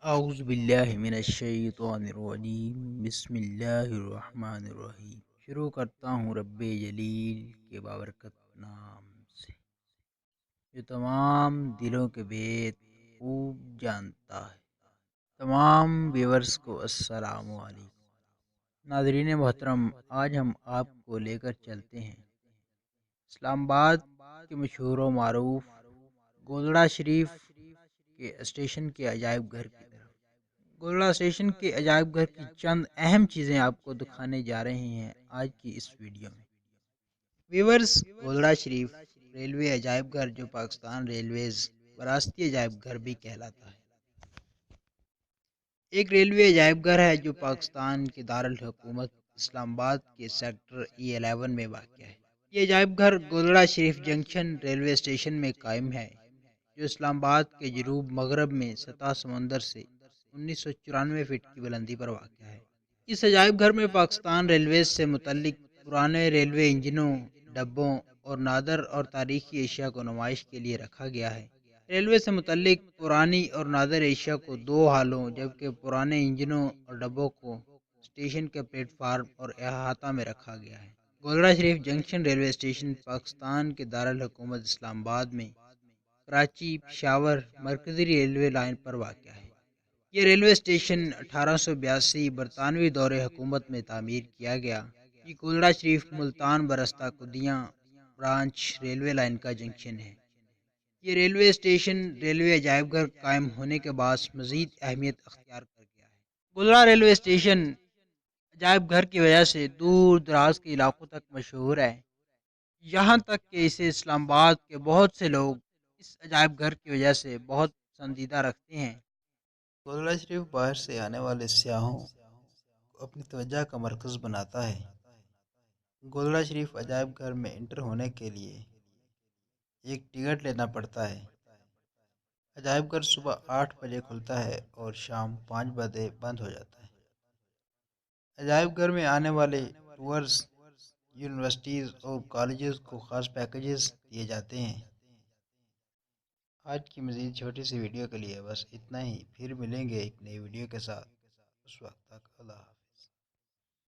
اعوذ باللہ من الشیطان الرجیم بسم اللہ الرحمن الرحیم۔ شروع کرتا ہوں رب جلیل کے بابرکت نام سے جو تمام دلوں کے بید خوب جانتا ہے۔ تمام ویورز کو السلام علیکم۔ ناظرین محترم، آج ہم آپ کو لے کر چلتے ہیں اسلام آباد کے مشہور و معروف گولڑا شریف کے اسٹیشن کے عجائب گھر کی طرف۔ گولڑا اسٹیشن کے عجائب گھر کی چند اہم چیزیں آپ کو دکھانے جا رہے ہیں آج کی اس ویڈیو میں۔ ویورز، گولڑا شریف ریلوے عجائب گھر جو پاکستان ریلویز وراثتی عجائب گھر بھی کہلاتا ہے، ایک ریلوے عجائب گھر ہے جو پاکستان کے دارالحکومت اسلام آباد کے سیکٹر E11 میں واقع ہے۔ یہ عجائب گھر گولڑا شریف جنکشن ریلوے اسٹیشن میں قائم ہے جو اسلام آباد کے جنوب مغرب میں سطح سمندر سے 1994 فٹ کی بلندی پر واقع ہے۔ اس عجائب گھر میں پاکستان ریلویز سے متعلق پرانے ریلوے انجنوں، ڈبوں اور نادر اور تاریخی اشیاء کو نمائش کے لیے رکھا گیا ہے۔ ریلوے سے متعلق پرانی اور نادر اشیاء کو دو ہالوں جبکہ پرانے انجنوں اور ڈبوں کو اسٹیشن کے پلیٹ فارم اور احاطہ میں رکھا گیا ہے۔ گولڑا شریف جنکشن ریلوے اسٹیشن پاکستان کے دارالحکومت اسلام آباد میں کراچی پشاور مرکزی ریلوے لائن پر واقع ہے۔ یہ ریلوے اسٹیشن 1882 برطانوی دور حکومت میں تعمیر کیا گیا۔ یہ گولڑا شریف ملتان برستہ کدیاں برانچ ریلوے لائن کا جنکشن ہے۔ یہ ریلوے اسٹیشن ریلوے عجائب گھر قائم ہونے کے بعد مزید اہمیت اختیار کر گیا ہے۔ گولڑا ریلوے اسٹیشن عجائب گھر کی وجہ سے دور دراز کے علاقوں تک مشہور ہے، یہاں تک کہ اسے اسلام آباد کے بہت سے لوگ اس عجائب گھر کی وجہ سے بہت پسندیدہ رکھتے ہیں۔ گولڑا شریف باہر سے آنے والے سیاحوں کو اپنی توجہ کا مرکز بناتا ہے۔ گولڑا شریف عجائب گھر میں انٹر ہونے کے لیے ایک ٹکٹ لینا پڑتا ہے۔ عجائب گھر صبح 8 بجے کھلتا ہے اور شام 5 بجے بند ہو جاتا ہے۔ عجائب گھر میں آنے والے ٹورز، یونیورسٹیز اور کالجز کو خاص پیکیجز دیے جاتے ہیں۔ آج کی مزید چھوٹی سی ویڈیو کے لیے بس اتنا ہی، پھر ملیں گے ایک نئی ویڈیو کے ساتھ۔ اس وقت تک اللہ حافظ۔